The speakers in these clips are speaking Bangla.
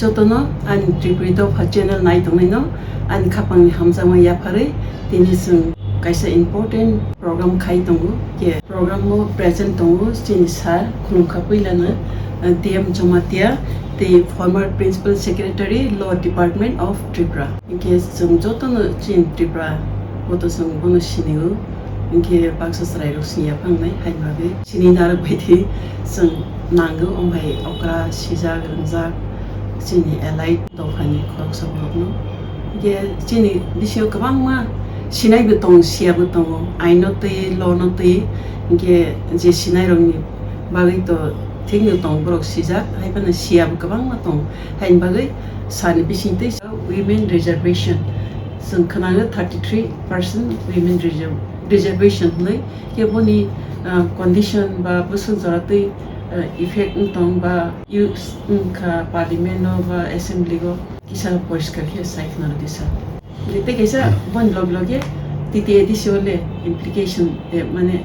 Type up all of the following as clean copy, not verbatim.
jotono an triprito pha channel nai tongnaino an khapangni hamjama yapare tini sung kaisa important program khai tongo ke program mo present tongo chini sar khulumkha puilana DM Jomatia the former principal secretary law department of Tripura ke sung jotono chin Tripura boto sung bono sinigo ke baksa srai rosnia phangnai haimabe sini narak baiti sung nango ombai okra sija grangja chini allied dofani khok sabno ke chini bisio kabangma sinai betong sia betong aino te lo no te ke je sinai rongni bagai to thing tong brok sija haibana sia kabangma tong hain bagai sani bisinte women reservation sangkhana 33% women reservation lai ke boni condition ba busung jarate effect tong ba use ka parliament ba assembly go kisa poriskar ke saikna disa dite kaisa bon log titi edisiole implication mane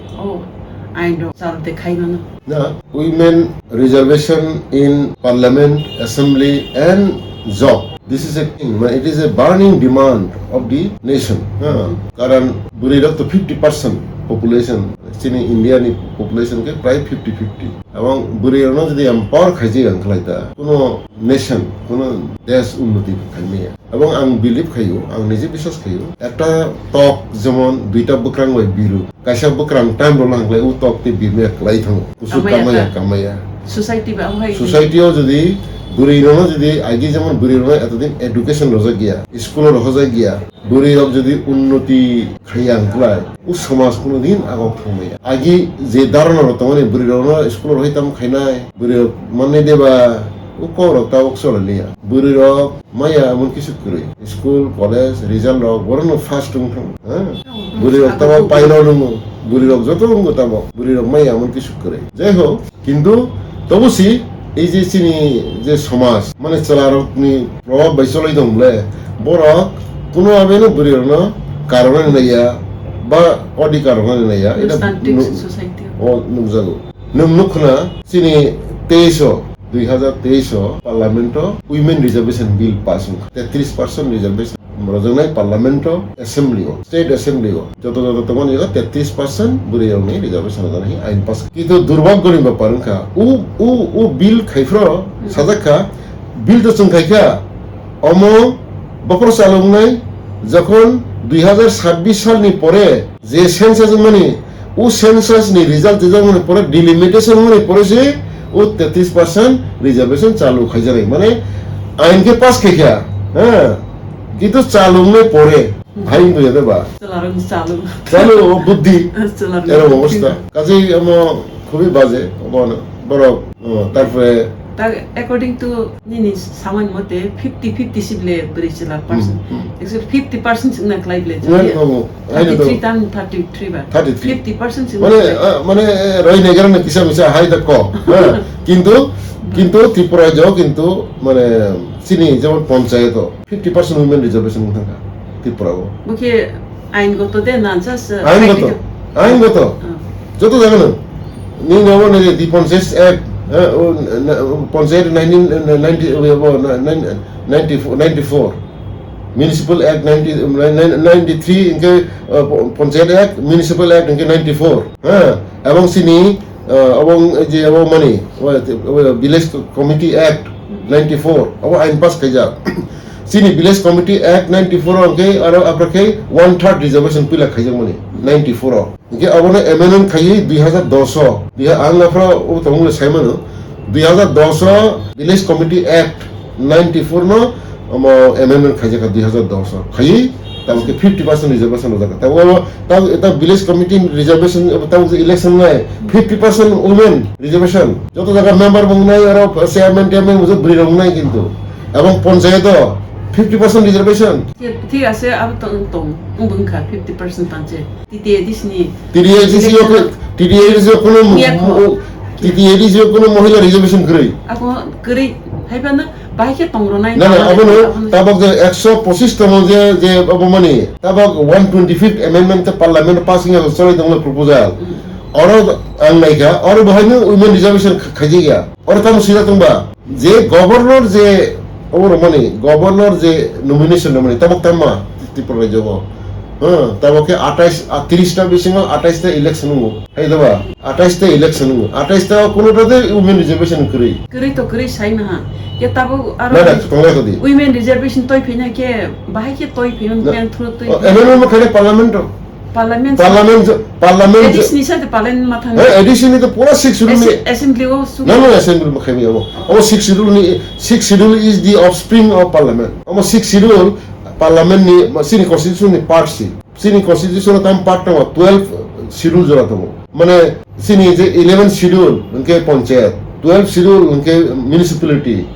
aindo sal dekhai na women reservation in parliament assembly and job. This is a thing, it is a burning demand of the nation. Karan burirok to 50% population chini India ni population ke pray 50-50 এবং বুড়িরনো যদি এম্পাওয়ার খাইছে আংখলাইতা কোনো নেশন কোনো দেশ উন্নতি খাইমিয়া এবং আং বিলিভ খাইও আং নিজে বিশ্বাস খাইও একটা টক যেমন দুইটা বকরাং ওই বিরু কাইসা বকরাং টাইম রল হাংলাই ও টক তে বিরু একলাই থাঙ্গো কুসু কামাইয়া সোসাইটি বা হয় সোসাইটিও যদি বুড়িরনো যদি আগে যেমন বুড়িরনো এতদিন এডুকেশন রজা গিয়া স্কুলের রজা গিয়া বুড়িরক যদি উন্নতি খাইয়া আংখলাই ও সমাজ কোনোদিন আগক থামাইয়া আগে যে ধারণা রত মানে বুড়িরনো স্কুলের হইতাম খাইনাই বুড়িরক মানে দেবা ও করক তাওক চলিয়া বুড়িরক মাইয়া এমন কিছু করে স্কুল কলেজ রেজাল্ট রক বরং ফার্স্ট উঠং হ্যাঁ বুড়িরক তাও পাইল নং বুড়িরক যত রঙ তাও বুড়িরক মাইয়া এমন কিছু করে যাই হোক কিন্তু তবুসি এই যে চিনি যে সমাজ মানে চলারকনি প্রভাব বাইচলাই দংলে বরক কোনো আবেনো বুড়িরনো কারণে নাইয়া বা অডি কারণে নাইয়া এটা সোসাইটি ও নুজাগো নমনুখনা চিনি 2023 parliament women reservation bill pass 33% reservation রজনাই পার্লামেন্ট অ্যাসেম্বলি স্টেট অ্যাসেম্বলি যত তখন 33% বুড়িরনি রিজার্ভেশন জানি আইন পাস কিন্তু দুর্ভাগ্যনি ব্যাপার কা ও বিল খাইফ্র সাজাকা বিল তো চংখাইকা অম বপর চালংনাই যখন 2026 সালনি পরে যে সেন্সাস মানে ও সেন্সাস নি রিজাল্ট মানে পরে ডিলিমিটেশন মানে পড়েছে ও 33% রিজার্ভেশন চালু খাইজারে মানে আইনকে পাস খাইকা হ্যাঁ কিন্তু চালুমে পরে ভাই হয়ে দেবা চালু বুদ্ধি এরকম অবস্থা কাজেই আমার খুবই বাজে বড় তারপরে according to nini saman mote 50-50 sible brisila person except 50% na klaible 33 tan 33 ba 50% মানে রই নেগর না কিসা মিসা হাই দা ক কিন্তু ত্রিপুরা যাও কিন্তু মানে চিনি যেমন পঞ্চায়েত 50% উইমেন রিজার্ভেশন থাকা ত্রিপুরা বুকে আইনগত দে না জাস আইনগত যত জায়গা না নি নব নে দি panchayat act panchayat 1994 Municipal Act 93 ইনকে পঞ্চায়েত অ্যাক্ট মিউনিসিপাল অ্যাক্ট ইনকে 94 হ্যাঁ এবং সিনি এবং যে এবং মানে ভিলেজ কমিটি অ্যাক্ট 94 এবং আইন পাস খাইজা সিনি ভিলেজ কমিটি অ্যাক্ট 94 অঙ্কে আর আপনাকে 1/3 রিজার্ভেশন পিলা খাইজা মানে 94 ইনকে আবনে এমএনএন খাই 2010 আং আফরা ও তমুলে Saiman 2010 village committee act 94 no এমএনএন খাইজা 2010 খাই তাকে 50% রিজার্ভেশন জায়গা তাও এটা ভিলেজ কমিটি রিজার্ভেশন তাও ইলেকশন নাই 50% উইমেন রিজার্ভেশন যত জায়গা মেম্বার বং নাই আর চেয়ারম্যান টেয়ারম্যান বুঝে ব্রি রং নাই কিন্তু এবং পঞ্চায়েত 50% রিজার্ভেশন ঠিক আছে আব তং বংখা 50% পাঁচে তিতি এডিসনি কোনো মহিলা রিজার্ভেশন করে আপো করে হাইবানা বাইকে তংরনাই না আপনি তাবক যে 125 তম যে মানে তাবক 125th amendment তে পার্লামেন্ট পাসিং এর সরি দংলে প্রপোজাল আর আংনাইকা আর বহাইনো উইমেন রিজার্ভেশন খাইজি গিয়া আর তাম সিরা তুমবা যে গভর্নর যে ওর মানে গভর্নর যে নমিনেশন মানে তাবক তামা ত্রিপুরা রাজ্য তাবকে 30টা বিসিং 28টা ইলেকশন হবো এই দাবা 28টা ইলেকশন হবো 28টা কোনটাতে উইমেন রিজার্ভেশন করি তো করি সাই না কে তাবো আর না তোমরা কদি উইমেন রিজার্ভেশন তৈ ফিনা কে বাহাই কে তৈ ফিন পেন থ্রু তৈ এমএলএ খালি পার্লামেন্ট এডিশন সাথে পার্লামেন্ট মাথা এডিশন তো পুরো 6 schedule assembly O No, assembly makhami amo. Amo six schedule is the offspring of parliament. Amo six schedule parliament ni sini constitution ni part si. Sini constitution tam part tamo 12 schedule jora tamo. Mane sini je 11 schedule unke panchayat, 12 schedule unke municipality,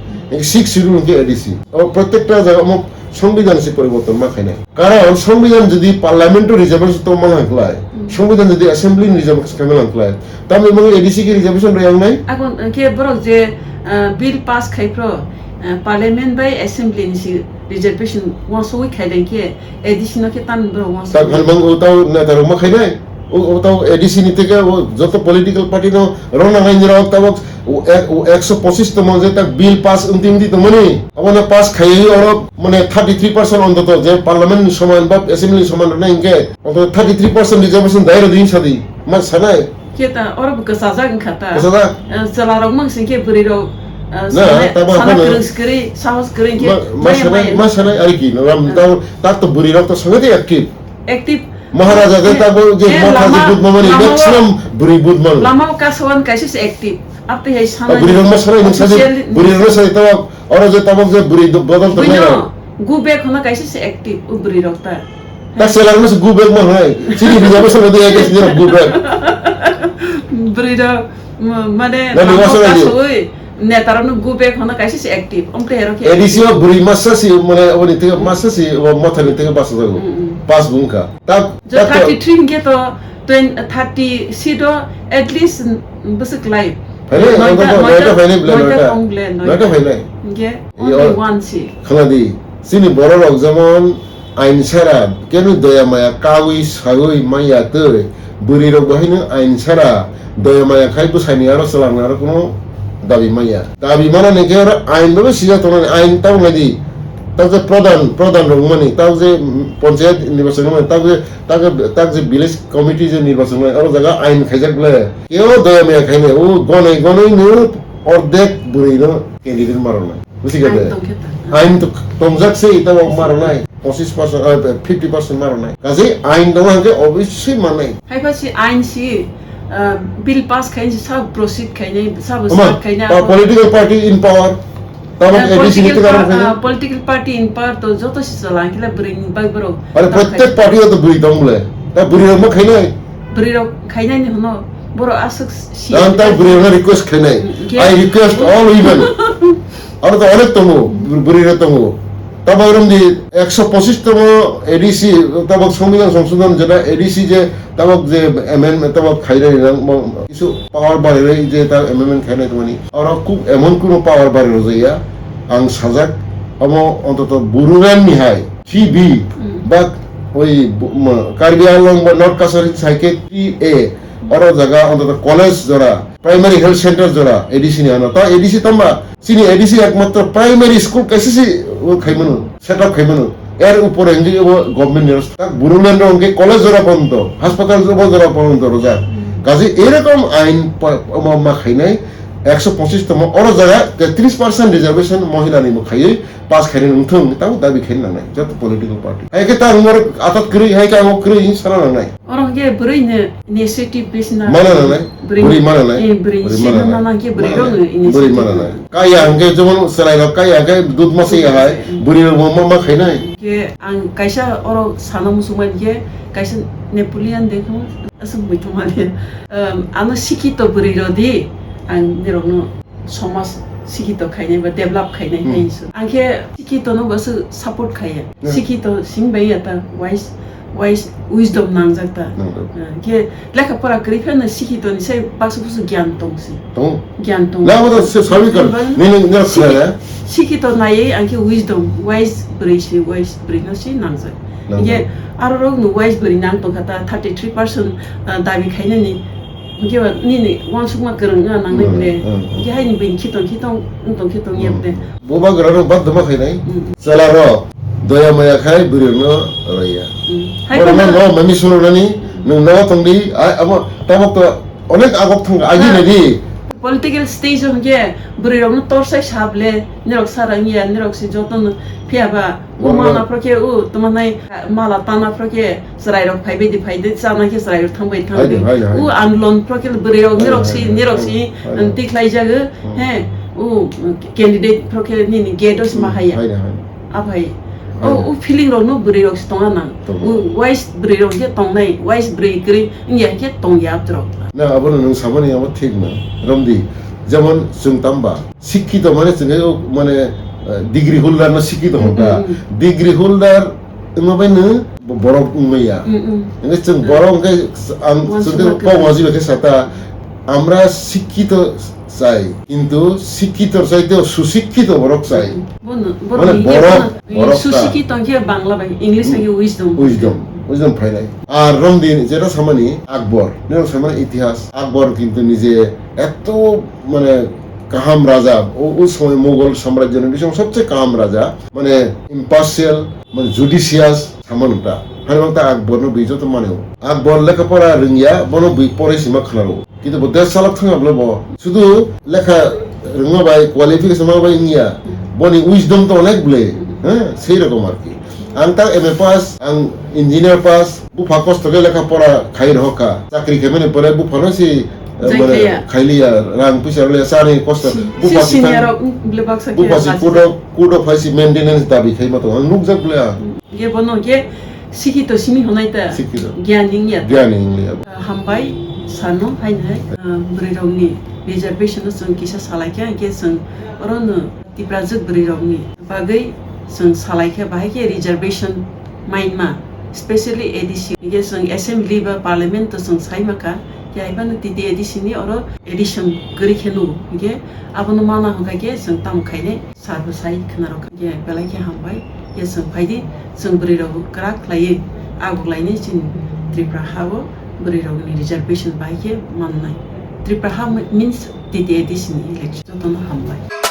6 schedule unke ADC. Amo prottekta jaga amo সংবিধান সে পরিবর্তন মাখায় না কারণ সংবিধান যদি পার্লামেন্টের রিজার্ভেশন তো মানা হাঁকলায় সংবিধান যদি অ্যাসেম্বলি রিজার্ভেশন কামে হাঁকলায় তাহলে এবং এডিসি কি রিজার্ভেশন রেয়াং নাই এখন কে বড় যে বিল পাস খাইপ্রো পার্লামেন্ট বাই অ্যাসেম্বলি নিসি রিজার্ভেশন ওয়াসই খাইলেন কে এডিশনাল কে তান বড় ওয়াস তা গালবাং ওটাও না তার মাখায় নাই ওটাও এডিসি নি থেকে যত পলিটিক্যাল পার্টি নো রনা গাইনরা তাও 125 তম যে তা বিল পাস অন্তিম দিত মানে আমানে পাস খাই আর মানে 33% অন্তত যে পার্লামেন্ট সমান বা অ্যাসেম্বলি সমান না ইনকে অন্তত 33% রিজার্ভেশন দাইরা দিন সাদি মা সানাই কেতা ওর বুকা সাজাগন খাতা সাজা সালারং মাংসিং কে বুরিরো না তাবা সানা করি সাহস করি কে মা সানাই আর কি রাম তার তো বুরিরো তো সঙ্গে অ্যাক্টিভ মহারাজা কে তাবো যে মহারাজা বুদমানি ম্যাক্সিমাম বুরি বুদমান লামাও কাসওয়ান কাইসিস অ্যাক্টিভ আপনি এই সানা বুরি রং সানাই নসাদি বুরি রং সানাই তো আর যে তাবো যে বুরি বদল তো না গুবে খনা কাইসিস অ্যাক্টিভ বুরি রক্তা তা সেলার মে গুবে মন হয় চিনি রিজার্ভেশন দে আগে চিনি গুবে বুরি মানে কাসওই নেতারনো গুবে খনা কাইসিস অ্যাক্টিভ অমতে হেরো কে এডিসিও বুরি মাসাসি মানে ওনি থেকে মাসাসি ও মাথানি থেকে বাসা যাগো পাঁচ বুনকা তা 33 কে তো 30 সিডো এট লিস্ট বসক লাইভ ফাইলে নয়টা ফাইলে নয়টা ফাইলে কে only one seat খালাদি সিনি বড় লোক যেমন আইন ছাড়া কেন দয়া মায়া কাউই সাগুই মাইয়া তৈ বুড়ি রোগ বাহিনী আইন ছাড়া দয়া মায়া খাইবো সাইনি আরো চালানো আর কোনো দাবি মাইয়া দাবি মানে নাকি আর আইন ভাবে সিজাতো না আইন তাও নাকি তাও যে প্রধান রোগ মানে তাও যে পঞ্চায়েত নির্বাচন মানে তাও যে ভিলেজ কমিটি যে নির্বাচন হয় আর জায়গা আইন খাইজাক বলে কেউ দয়া মায়া খাইনে ও গনে নিউ অর্ধেক বুড়ি নো ক্যান্ডিডেট মারো না বুঝি গেলে আইন তো তমজাকছে এটা মারো নাই 50% মারো নাই কাজে আইন তোমাকে অবশ্যই মানে হাইপাসি আইন সি বিল পাস খাইছে সব প্রসিড খাইনে সব স্টার্ট খাইনে পলিটিক্যাল পার্টি ইন পাওয়ার তবে এডিসি নিতে কারণ পলিটিক্যাল পার্টি ইন পাওয়ার তো যত সিসালা কিলা ব্রিং বাই বড় আরে প্রত্যেক পার্টিও তো বুড়ি দমলে তা বুড়ি রম খাইনে বুড়ি রম খাইনে নি হনো বড় আসক সি তা বুড়ি রম রিকোয়েস্ট খাইনে আই রিকোয়েস্ট অল ইভেন আর তো অনেক তমু বুড়ি রতমু তবে এরকম যে 125তম এডিসি তবে সংবিধান সংশোধন যেটা এডিসি যে তবে যে অ্যামেন্ডমেন্ট তবে খাইলে কিছু পাওয়ার বাড়ে যে তার অ্যামেন্ডমেন্ট খাইলে মানে আর খুব এমন কোনো পাওয়ার বাড়ে যাইয়া আং সাজাক আম অন্তত বুরুরান নিহাই সিবি বা ওই কার্বি আংলং বা নর্থ কাছারি সাইকে এ আর জায়গা অন্তত কলেজ জোড়া প্রাইমারি হেলথ সেন্টার জোড়া এডিসি নিয়ে আনো তা এডিসি তাম্বা চিনি এডিসি একমাত্র প্রাইমারি স্কুল কাইসি খাইমানো সেটআপ খাইমানো এর উপরে গভর্নমেন্ট ব্যবস্থা বুরুল্যান্ড অঙ্কে কলেজ জোড়া পর্যন্ত হাসপাতাল জোড়া পর্যন্ত রোজা কাজে এরকম আইন খাইনাই 125তম আর জায়গা 33% রিজার্ভেশন মহিলা নিব খাইয়ে পাস খাইনে নুথং তাও দাবি খাইনা নাই যত পলিটিক্যাল পার্টি হাইকে তার উমর আতাত করি হাইকে আমক করি সারা নাই ওরঙ্গে ব্রেইনে ইনিশিয়েটিভ বেশনা মানে নাই বুড়ি মানে নাই বুড়ি না না কে বুড়ি রং বুড়ি মানে নাই কাই আঙ্গে যেমন সরাই কাই আগে দুধ মাসি হয় বুড়ি মা খাইনাই কে আং কাইসা ওর সানাম সুমান কে কাইসা নেপোলিয়ান দেখো আসম বইতমালে আনো শিক্ষিত বুড়ি রদি আং নিরংনো সমাজ শিক্ষিত খাইনে বা ডেভেলপ খাইনে খাইছো আংকে শিক্ষিত নো বাস সাপোর্ট খাইয়ে শিক্ষিত সিংবাই এটা ওয়াইস উইজডম নাংজাকতা কে লেখাপড়া করিফেনা শিক্ষিত নি সেই বাস বুস জ্ঞান তংসি জ্ঞান তং না ওটা সবই কর নিনে না শিক্ষিত নাই আংকে উইজডম ওয়াইস ব্রেইনসি নাংজাক কে আর রং নো ওয়াইস ব্রেইন নাং তো খাতা 33% দাবি খাইনে নি 이게 니네 왕숙마 그런 거 나는데 이게 하니 빈 키동 예쁘대. 뭐만 그러는 밥 너무 하이네. 잘라로 도야마야 카이 부르노 어야. 그러면 너 많이 술하니 너가 통디 아뭐 따먹도 어느 아곡통 아기네디. Political stage hongye burirom torsai shable nirok sarangi nirok si joton piaba umana proke u tumanai mala tana proke srairok phaibe di phaide chana ke srairok thangbai thangbe u anlon proke burirok nirok si tiklai jaga he u candidate proke ni gedos mahaya abai u feeling ro no burirok stongana u wise burirok ke tongnai wise buririkri ngia ke tongyap drok না আবার নং সামনে আমার ঠিক না রমদি যেমন সুংতাম্বা শিক্ষিত মানে মানে ডিগ্রি হোল্ডার না শিক্ষিত হতা ডিগ্রি হোল্ডার এমবাইনো বড় উমাইয়া এনে जों বড় কে আম সুদে কওয়াজি বেকে সাতা আমরা শিক্ষিত চাই কিন্তু শিক্ষিতর চাইতে সুশিক্ষিত বড় চাই মানে বড় সুশিক্ষিত কে বাংলা বাই ইংলিশ কে উইজডম ফাইনাই আর রমদিন যেটা সামানি আকবর নেও সামানি ইতিহাস আকবর কিন্তু নিজে এত মানে কাহাম রাজা ওই সময় মোগল সাম্রাজ্যের সবচেয়ে কাহাম রাজা মানে ইম্পার্সিয়াল মানে জুডিশিয়াস সামানটা হারিবাংতা আকবর নো বিজত মানেও আকবর লেখাপড়া রোংিয়া বনো পরে সীমা খানারো কিন্তু দেশ চালক থাকাবলে শুধু লেখা রোঙাবাই কোয়ালিফিকেশন মাবাই ইয়া বনি উইজডম তো অনেক বলে হ্যাঁ সেই রকম আর কি आं ता एमए पास आं इंजिनियर पास बुफा कष्ट के लेखा पढ़ा खाई रहोका चाकरी के मैंने परे बुफा सी माने खाइलिया रां पैसा ले सारे कष्ट बुफा सी कुडो फाइसी मेंटेनेंस दाबी खाइ मतो आं नुक जबले ये बनो के सिकितो सिमी होनाइता ज्ञानिंगिया हामबाय सानो हाइनाय ब्रिरंगनि रिजर्वेशन जों किसा सालायके के जों अरनो तिप्राजक ब्रिरंगनि बागै जों सालायके बाहायके रिजर्वेशन माइनमा स्पेशली एडिसी के जों असेंबली बा पार्लियामेंट जों साइमाका याइबान तिदि एडिसिनि अरो एडिशन गरिखेनु के आबन माना हगाके जों तामखायने सारबो साइ खनारो के बेलायके हामबाय ये जों फायदि जों ब्रिरंग क्राक लायो आगुलायनि जों त्रिपुरा हाबो ब्रिरंगनि रिजर्वेशन बाहायके माननाय त्रिपुरा हा मीन्स तिदि एडिसिनि इलेक्शन जतन हामबाय